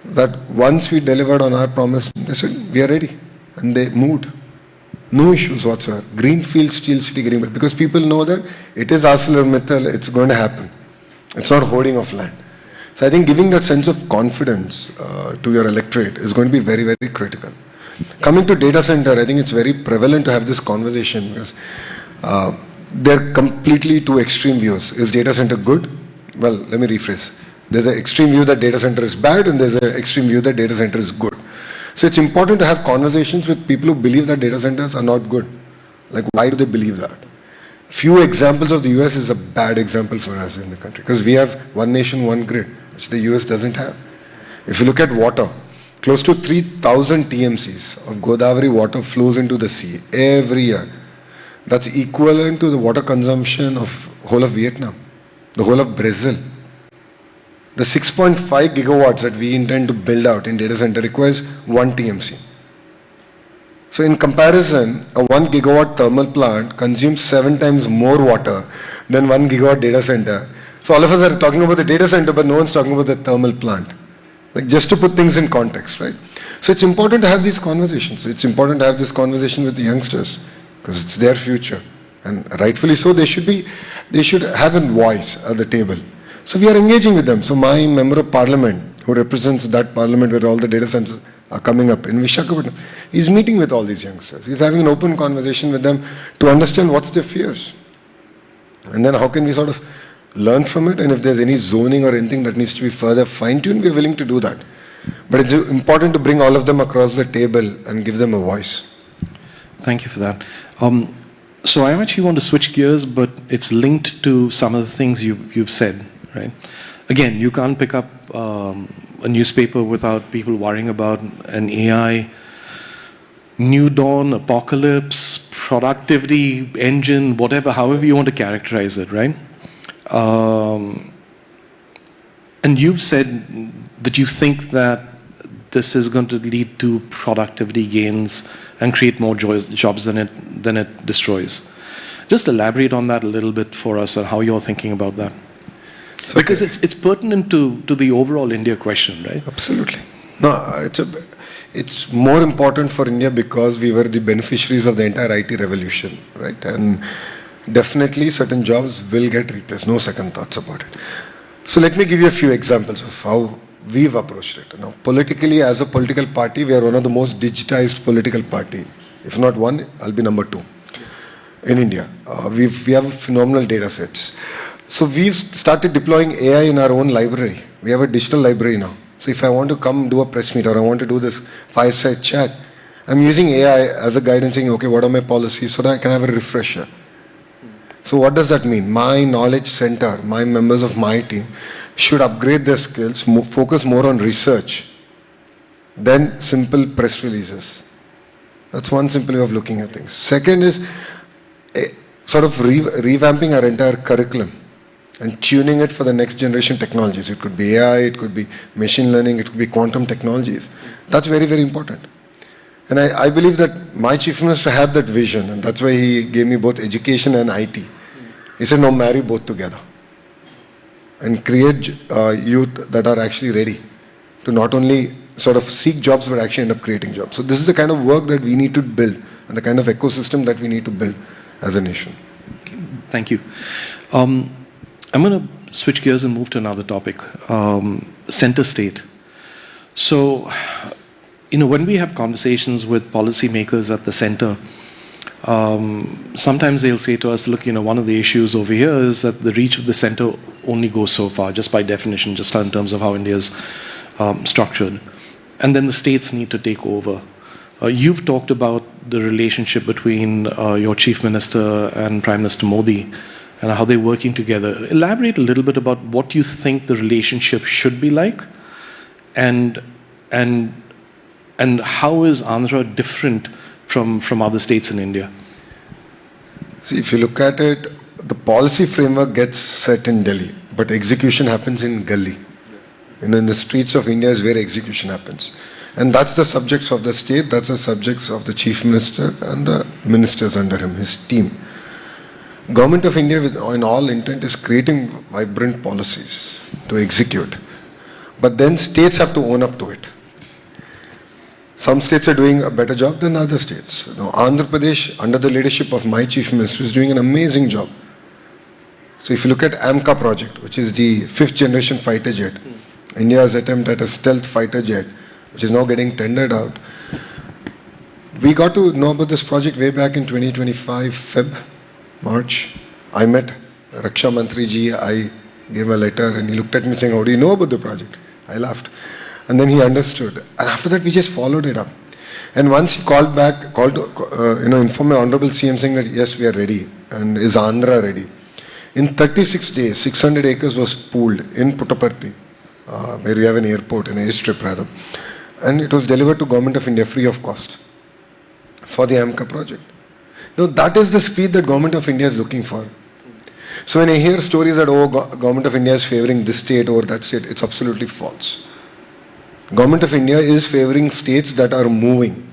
that once we delivered on our promise, they said, we are ready. And they moved. No issues whatsoever. Greenfield Steel City agreement. Because people know that it is ArcelorMittal, it's going to happen. It's not hoarding of land. So I think giving that sense of confidence to your electorate is going to be very, very critical. Coming to data center, I think it's very prevalent to have this conversation because they're completely two extreme views. Is data center good? Well, let me rephrase. There's an extreme view that data center is bad and there's an extreme view that data center is good. So it's important to have conversations with people who believe that data centers are not good. Like, why do they believe that? Few examples of the US is a bad example for us in the country because we have one nation, one grid, which the US doesn't have. If you look at water, close to 3,000 TMCs of Godavari water flows into the sea every year. That's equivalent to the water consumption of whole of Vietnam, the whole of Brazil. The 6.5 gigawatts that we intend to build out in data center requires 1 TMC. So in comparison, a 1 gigawatt thermal plant consumes 7 times more water than 1 gigawatt data center. So all of us are talking about the data center, but no one's talking about the thermal plant. Like, just to put things in context, right? So it's important to have these conversations. It's important to have this conversation with the youngsters because it's their future. And rightfully so, they should have a voice at the table. So we are engaging with them. So my member of parliament, who represents that parliament where all the data centers are coming up in Visakhapatnam, he's meeting with all these youngsters. He's having an open conversation with them to understand what's their fears. And then how can we sort of learn from it, and if there's any zoning or anything that needs to be further fine-tuned, we're willing to do that. But it's important to bring all of them across the table and give them a voice. Thank you for that. So I actually want to switch gears, but it's linked to some of the things you've said, right? Again, you can't pick up a newspaper without people worrying about an AI new dawn, apocalypse, productivity engine, whatever, however you want to characterize it, right? And you've said that you think that this is going to lead to productivity gains and create more jobs than it destroys. Just elaborate on that a little bit for us and how you're thinking about that. So, because it's pertinent to the overall India question, right? Absolutely. No, it's more important for India because we were the beneficiaries of the entire IT revolution, right? And definitely certain jobs will get replaced, no second thoughts about it. So let me give you a few examples of how we've approached it. Now, politically, as a political party, we are one of the most digitized political party. If not one, I'll be number 2 in India. We have phenomenal data sets. So we've started deploying AI in our own library. We have a digital library now. So if I want to come do a press meet or I want to do this fireside chat, I'm using AI as a guide and saying, okay, what are my policies so that I can have a refresher. So what does that mean? My knowledge center, my members of my team should upgrade their skills, focus more on research than simple press releases. That's one simple way of looking at things. Second is sort of revamping our entire curriculum and tuning it for the next generation technologies. It could be AI, it could be machine learning, it could be quantum technologies. That's very, very important. And I believe that my chief minister had that vision, and that's why he gave me both education and IT. He said, no, marry both together and create youth that are actually ready to not only sort of seek jobs, but actually end up creating jobs. So this is the kind of work that we need to build and the kind of ecosystem that we need to build as a nation. Okay, thank you. I'm going to switch gears and move to another topic, center state. So, when we have conversations with policymakers at the center, sometimes they'll say to us, look, one of the issues over here is that the reach of the center only goes so far, just by definition, just in terms of how India is structured. And then the states need to take over. You've talked about the relationship between your Chief Minister and Prime Minister Modi and how they're working together. Elaborate a little bit about what you think the relationship should be like and how is Andhra different from other states in India? See, if you look at it, the policy framework gets set in Delhi, but execution happens in Gully. In the streets of India is where execution happens. And that's the subjects of the state, that's the subjects of the Chief Minister and the ministers under him, his team. Government of India, in all intent, is creating vibrant policies to execute. But then states have to own up to it. Some states are doing a better job than other states. Now, Andhra Pradesh, under the leadership of my Chief Minister, is doing an amazing job. So if you look at AMCA project, which is the 5th generation fighter jet, India's attempt at a stealth fighter jet, which is now getting tendered out. We got to know about this project way back in 2025, March. I met Raksha Mantri ji, I gave a letter and he looked at me saying, how do you know about the project? I laughed. And then he understood. And after that, we just followed it up. And once he called back, informed my Honorable CM saying that, yes, we are ready. And is Andhra ready? In 36 days, 600 acres was pooled in Puttaparthi, where we have an airport, an airstrip rather. And it was delivered to Government of India free of cost for the AMCA project. Now, that is the speed that Government of India is looking for. So when I hear stories that, Government of India is favoring this state over that state, it's absolutely false. Government of India is favoring states that are moving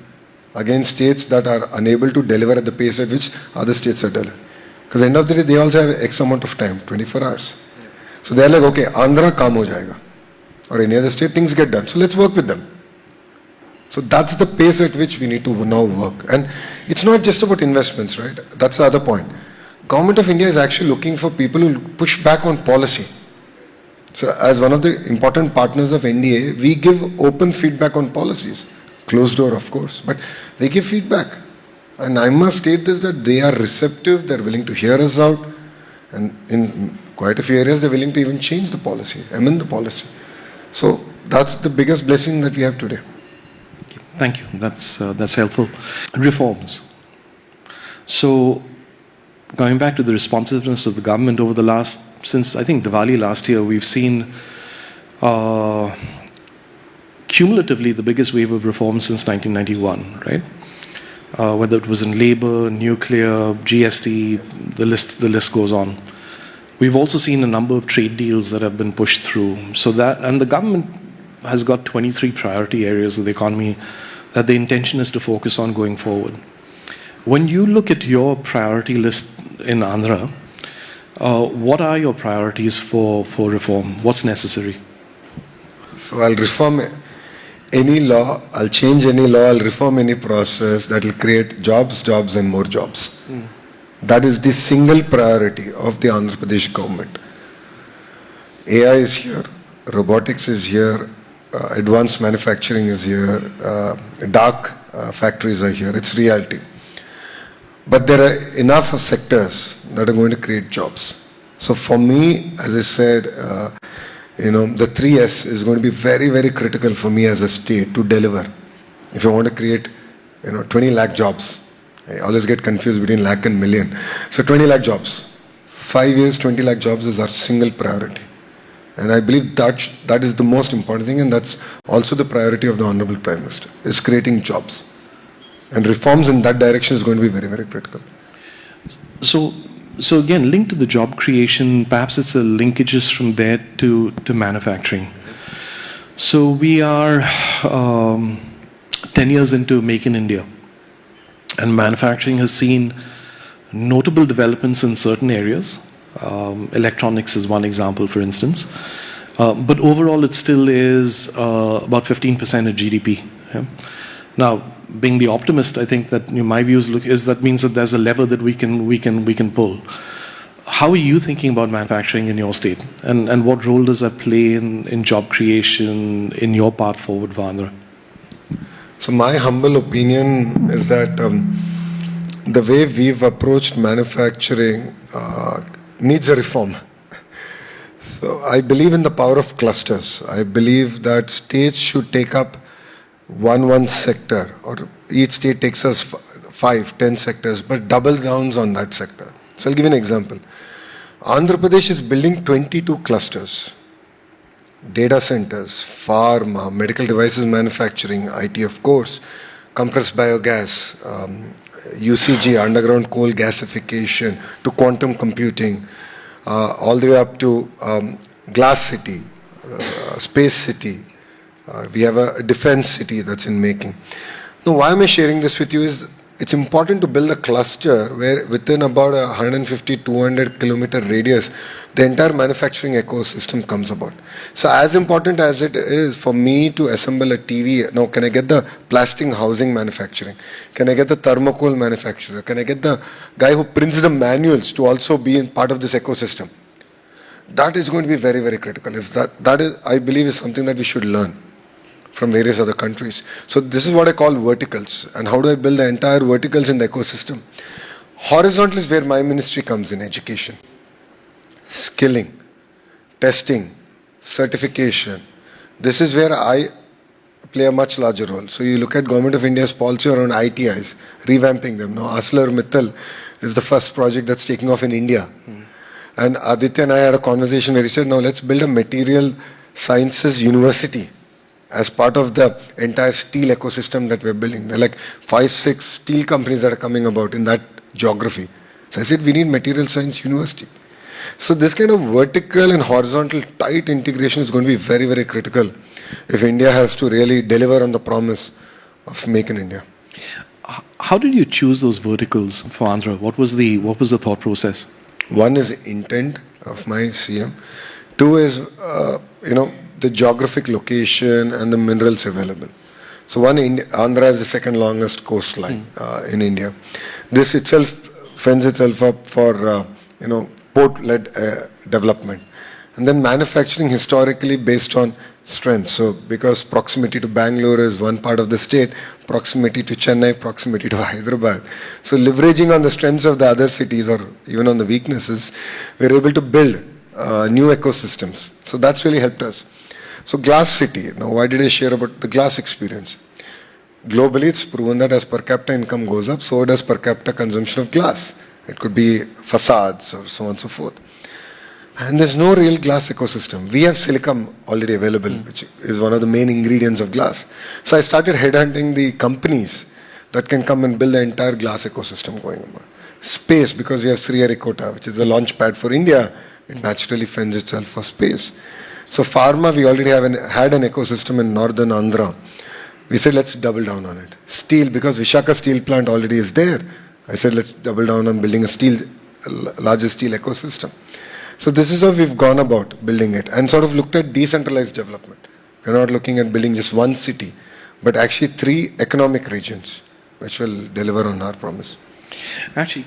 against states that are unable to deliver at the pace at which other states are delivering. Because at the end of the day, they also have X amount of time, 24 hours. So they're like, okay, Andhra kaam ho jayega. Or any other state, things get done. So let's work with them. So that's the pace at which we need to now work. And it's not just about investments, right? That's the other point. Government of India is actually looking for people who push back on policy. So as one of the important partners of NDA, we give open feedback on policies. Closed door, of course, but we give feedback. And I must state this, that they are receptive, they're willing to hear us out. And in quite a few areas, they're willing to even change the policy, amend the policy. So that's the biggest blessing that we have today. Thank you. That's helpful. Reforms. So, going back to the responsiveness of the government over the since I think Diwali last year, we've seen cumulatively the biggest wave of reform since 1991, right? Whether it was in labor, nuclear, GST, the list goes on. We've also seen a number of trade deals that have been pushed through. And the government has got 23 priority areas of the economy that the intention is to focus on going forward. When you look at your priority list in Andhra, what are your priorities for reform? What's necessary? So I'll reform any law, I'll change any law, I'll reform any process that will create jobs and more jobs. That is the single priority of the Andhra Pradesh government. AI is here, robotics is here, advanced manufacturing is here, dark factories are here, it's reality. But there are enough sectors that are going to create jobs. So for me, as I said, the 3S is going to be very, very critical for me as a state to deliver. If I want to create, 20 lakh jobs, I always get confused between lakh and million. So 20 lakh jobs. 5 years, 20 lakh jobs is our single priority. And I believe that is the most important thing, and that's also the priority of the Honorable Prime Minister, is creating jobs. And reforms in that direction is going to be very, very critical. So again, linked to the job creation, perhaps it's a linkages from there to manufacturing. So we are 10 years into Make in India, and manufacturing has seen notable developments in certain areas. Electronics is one example, for instance. But overall, it still is about 15% of GDP. Yeah? Now, being the optimist, I think that my views is that means that there's a lever that we can pull. How are you thinking about manufacturing in your state, and what role does that play in job creation in your path forward for Andhra? So my humble opinion is that the way we've approached manufacturing needs a reform. So I believe in the power of clusters. I believe that states should take up one sector, or each state takes us 5, 10 sectors, but double downs on that sector. So I'll give you an example. Andhra Pradesh is building 22 clusters. Data centers, pharma, medical devices manufacturing, IT of course, compressed biogas, UCG, underground coal gasification, to quantum computing, all the way up to glass city, space city. We have a defense city that's in making. Now, why am I sharing this with you is it's important to build a cluster where within about a 150, 200 kilometer radius, the entire manufacturing ecosystem comes about. So as important as it is for me to assemble a TV, now can I get the plastic housing manufacturing? Can I get the thermocol manufacturer? Can I get the guy who prints the manuals to also be in part of this ecosystem? That is going to be very, very critical. If that is, I believe, is something that we should learn from various other countries. So this is what I call verticals. And how do I build the entire verticals in the ecosystem? Horizontal is where my ministry comes in: education, skilling, testing, certification. This is where I play a much larger role. So you look at Government of India's policy around ITIs, revamping them. Now ArcelorMittal is the first project that's taking off in India. And Aditya and I had a conversation where he said, now let's build a material sciences university as part of the entire steel ecosystem that we're building. There are like 5, 6 steel companies that are coming about in that geography. So I said, we need material science university. So this kind of vertical and horizontal tight integration is going to be very, very critical if India has to really deliver on the promise of Make in India. How did you choose those verticals for Andhra? What was the thought process? One is intent of my CM. Two is, the geographic location and the minerals available. So Andhra is the second longest coastline in India. This itself fends itself up for, port-led development. And then manufacturing historically based on strength. So because proximity to Bangalore is one part of the state, proximity to Chennai, proximity to Hyderabad. So leveraging on the strengths of the other cities or even on the weaknesses, we're able to build new ecosystems. So that's really helped us. So glass city. Now why did I share about the glass experience? Globally, it's proven that as per capita income goes up, so does per capita consumption of glass. It could be facades or so on and so forth. And there's no real glass ecosystem. We have silicon already available, which is one of the main ingredients of glass. So I started headhunting the companies that can come and build the entire glass ecosystem going on. Space, because we have Sriharikota, which is the launch pad for India, it naturally fends itself for space. So pharma, we already had an ecosystem in northern Andhra. We said, let's double down on it. Steel, because Vizag steel plant already is there. I said, let's double down on building a larger steel ecosystem. So this is how we've gone about building it and sort of looked at decentralized development. We're not looking at building just one city, but actually 3 economic regions which will deliver on our promise. Actually,